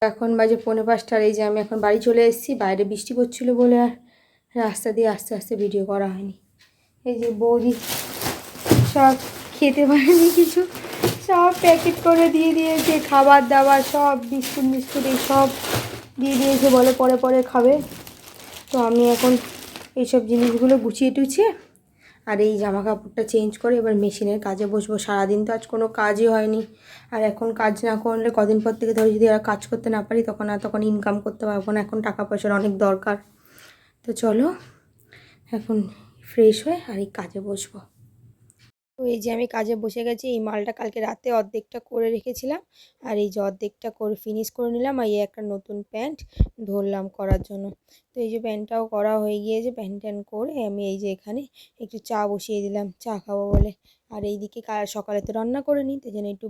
এখন বাজে 4:45। এই যে আমি এখন বাড়ি চলে এসেছি। বাইরে বৃষ্টি পড়ছিল বলে আর রাস্তা দিয়ে আস্তে আস্তে ভিডিও করা হয়নি। এই যে বৌদি সব খেতে পারেনি কিছু, সব প্যাকেট করে দিয়ে দিয়েছে, খাবার দাবার সব বিস্কুট এই সব দিয়ে দিয়েছে, বলে পরে পরে খাবে। তো আমি এখন এইসব জিনিসগুলো গুছিয়ে টুছিয়ে আর এই জামা কাপড়টা চেঞ্জ করে এবার মেশিনের কাজে বসবো। সারাদিন তো আজ কোনো কাজই হয়নি, আর এখন কাজ না করলে কদিন পর থেকে ধরো যদি আর কাজ করতে না পারি তখন ইনকাম করতে পারবো না। এখন টাকা পয়সার অনেক দরকার। তো চলো এখন ফ্রেশ হয়ে আর এই কাজে বসবো। তো এই যে আমি কাজে বসে গেছি। এই মালটা কালকে রাতে অর্ধেকটা করে রেখেছিলাম, আর এই যে অর্ধেকটা করে ফিনিশ করে নিলাম। আর এই একটা নতুন প্যান্ট ধরলাম করার জন্য। তো এই যে প্যান্টটাও করা হয়ে গিয়েছে। প্যান্ট ট্যান্ট করে আমি এই যে এখানে একটু চা বসিয়ে দিলাম, চা খাবো বলে। আর এইদিকে সকালে তো রান্না করে নিই, তাই জন্য একটু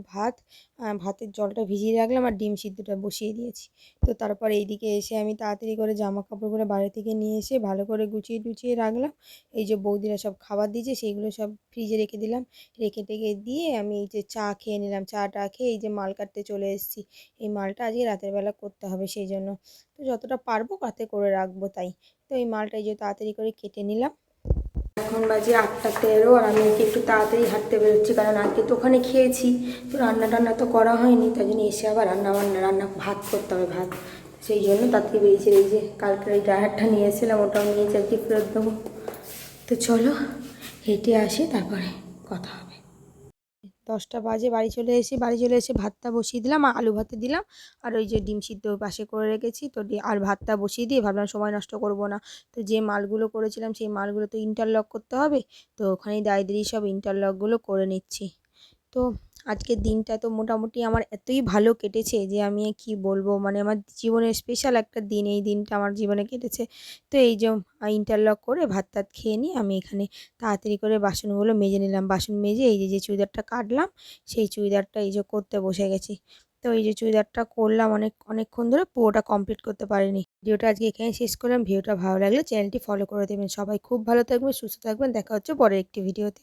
ভাতের জলটা ভিজিয়ে রাখলাম আর ডিম সিদ্ধটা বসিয়ে দিয়েছি। তো তারপর এইদিকে এসে আমি তাড়াতাড়ি করে জামা কাপড়গুলো বাইরে থেকে নিয়ে এসে ভালো করে গুছিয়ে টুচিয়ে রাখলাম। এই যে বৌদিরা সব খাবার দিয়েছে সেইগুলো সব ফ্রিজে রেখে দিলাম। রেখে টেকে দিয়ে আমি এই যে চা খেয়ে নিলাম। চাটা খেয়ে এই যে মাল কাটতে চলে এসেছি। এই মালটা আজকে রাতের বেলা করতে হবে, সেই জন্য তো যতটা পারবো রাতে করে রাখবো। তাই তো এই মালটা এই যে তাড়াতাড়ি করে কেটে নিলাম। এখন বাজে 8:13 আর আমি একটু তাড়াতাড়ি হাঁটতে বেরোচ্ছি, কারণ আজকে তো ওখানে খেয়েছি, তো রান্না টান্না তো করা হয়নি। তাই জন্য এসে আবার রান্না ভাত করতে হবে, ভাত। সেই জন্য তাড়াতাড়ি বেরিয়েছি। এই যে কালকের ওই ড্রায়ারটা নিয়ে এসেছিলাম, ওটাও নিয়েছি, আর কি ফেরত দেবো। তো চলো হেঁটে আসি, তারপরে কথা হবে। 10টা বাজে বাড়ি চলে এসে ভাতটা বসিয়ে দিলাম, আর আলু ভাতে দিলাম। আর ওই যে ডিম সিদ্ধ পাশে করে রেখেছি, তো আর ভাতটা বসিয়ে দিয়ে ভাবলাম সময় নষ্ট করব না। তো যে মালগুলো করেছিলাম সেই মালগুলো তো ইন্টারলক করতে হবে, তো ওখানেই দাঁড়িয়ে সব ইন্টারলকগুলো করে নিচ্ছি। তো আজকের দিনটা তো মোটামুটি আমার এতই ভালো কেটেছে যে আমি কি বলবো, মানে আমার জীবনের স্পেশাল একটা দিন এই দিনটা আমার জীবনে কেটেছে। তো এই যে ইন্টারলক করে ভাত টাত খেয়ে নিয়ে আমি এখানে তাড়াতাড়ি করে বাসনগুলো মেজে নিলাম। বাসন মেজে এই যে চুড়িদারটা কাটলাম, সেই চুড়িদারটা এই যে করতে বসে গেছি। তো এই যে চুড়িদারটা করলাম অনেকক্ষণ ধরে, পুরোটা কমপ্লিট করতে পারিনি। ভিডিওটা আজকে এখানে শেষ করলাম। ভিডিওটা ভালো লাগলে চ্যানেলটি ফলো করে দেবেন। সবাই খুব ভালো থাকবেন, সুস্থ থাকবেন। দেখা হচ্ছে পরের একটি ভিডিওতে।